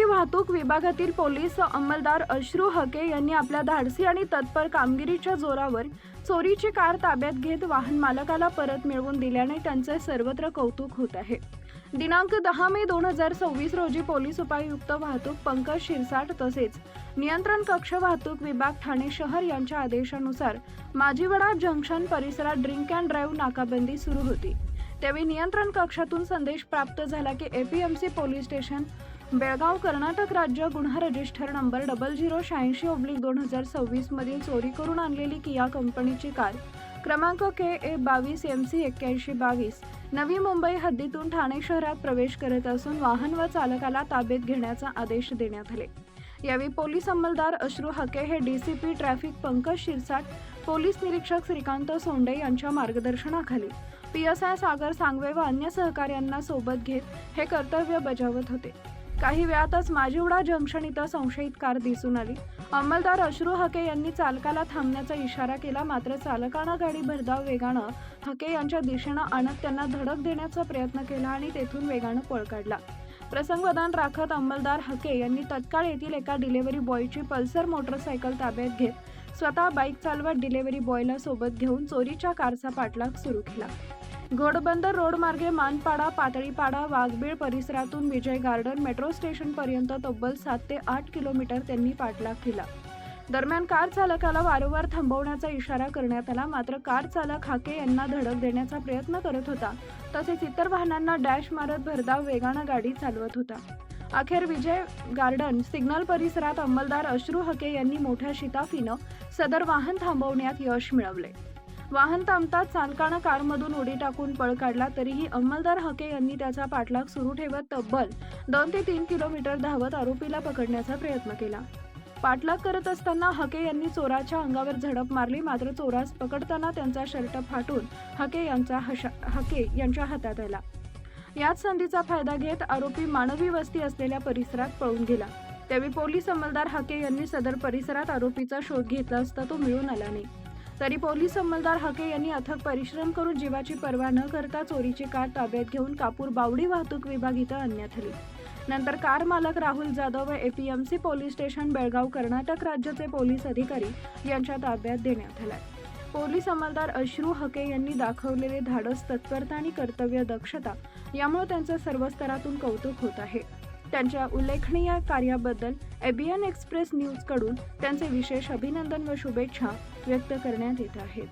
वाहतूक विभागातील पोलीस अंमलदार अश्रू हके यांनी आपल्या धाडसी आणि तत्पर कामगिरीच्या जोरावर चोरीची कार ताब्यात घेत वाहन मालकाला परत मिळवून दिल्याने त्यांचे सर्वत्र कौतुक होत आहे। दिनांक 10 मे 2026 रोजी पोलीस उपायुक्त वाहतूक पंकज शिरसाट तसेच नियंत्रण कक्ष वाहतूक विभाग ठाणे शहर यांच्या आदेशानुसार माजीवडा जंक्शन परिसरात ड्रिंक अँड ड्राईव्ह नाकाबंदी सुरू होती। त्यावेळी नियंत्रण कक्षातून संदेश प्राप्त झाला की APMC police station Belgaum Karnataka राज्य गुन्हा रजिस्टर नंबर 0086/2026 मधील चोरी करून आणलेली किया कंपनीची कार क्रमांक KA22MC8122 नवी मुंबई हद्दीतून ठाणे शहरात प्रवेश करत असून वाहन व चालकाला ताब्यात घेण्याचा आदेश देण्यात आले। यावेळी पोलीस अंमलदार अश्रू हके हे DCP traffic Pankaj Shirsat, police निरीक्षक श्रीकांत सोंडे यांच्या मार्गदर्शनाखाली PSI सागर सांगवे व अन्य सहकाऱ्यांना सोबत घेत हे कर्तव्य बजावत होते। काही वेळातच माजीवडा जंक्शन इथं संशयित कार दिसून आली। अंमलदार अश्रू हके यांनी चालकाला थांबण्याचा इशारा केला, मात्र चालकानं गाडी भरधाव वेगानं हके यांच्या दिशेनं आणत त्यांना धडक देण्याचा प्रयत्न केला आणि तेथून वेगानं पळ काढला। प्रसंगवधान राखत अंमलदार हके यांनी तत्काळ येथील एका डिलिव्हरी बॉयची पल्सर मोटरसायकल ताब्यात घेत स्वतः बाईक चालवत डिलिव्हरी बॉयला सोबत घेऊन चोरीच्या कारचा पाठलाग सुरू केला। घोडबंदर रोड मार्गे मानपाडा, पातळीपाडा, वाघबीळ परिसरातून विजय गार्डन मेट्रो स्टेशन पर्यंत तब्बल 7 ते 8 किलोमीटर त्यांनी पाठलाग केला। दरम्यान कार चालकाला वारंवार थांबवण्याचा इशारा करण्यात आला, मात्र कार चालक हके यांना धडक देण्याचा प्रयत्न करत होता, तसेच इतर वाहनांना डॅश मारत भरधाव वेगानं गाडी चालवत होता। अखेर विजय गार्डन सिग्नल परिसरात अंमलदार अश्रू हके यांनी मोठ्या शिताफीनं सदर वाहन थांबवण्यात यश मिळवले। वाहन थांबताच चालकानं कारमधून उडी टाकून पळ काढला, तरीही अंमलदार हके यांनी त्याचा पाठलाग सुरू ठेवत तब्बल 2 ते 3 किलोमीटर धावत आरोपीला पकडण्याचा प्रयत्न केला। पाठलाग करत असताना हके यांनी चोराच्या अंगावर झडप मारली, मात्र चोरास पकडताना त्यांचा शर्ट फाटून हके यांच्या हातात आला। याच संधीचा फायदा घेत आरोपी मानवी वस्ती असलेल्या परिसरात पळून गेला। त्यावेळी पोलीस अंमलदार हके यांनी सदर परिसरात आरोपीचा शोध घेतला असता तो मिळून आला नाही। तरी पोलीस अंमलदार हके यांनी अथक परिश्रम करून जीवाची पर्वा न करता चोरीची कार ताब्यात घेऊन कापूर बावडी वाहतूक विभाग इथं आणण्यात आली। नंतर कार मालक राहुल जाधव व APMC police station Belgaum Karnataka राज्याचे पोलीस अधिकारी यांच्या ताब्यात देण्यात आले। पोलीस अंमलदार अश्रू हके यांनी दाखवलेले धाडस, तत्परता आणि कर्तव्य दक्षता यामुळे त्यांचं सर्व स्तरातून कौतुक होत आहे। त्यांच्या उल्लेखनीय कार्याबद्दल एबीएन एक्सप्रेस न्यूज कडून त्यांचे विशेष अभिनंदन व शुभेच्छा व्यक्त करण्यात येत आहेत।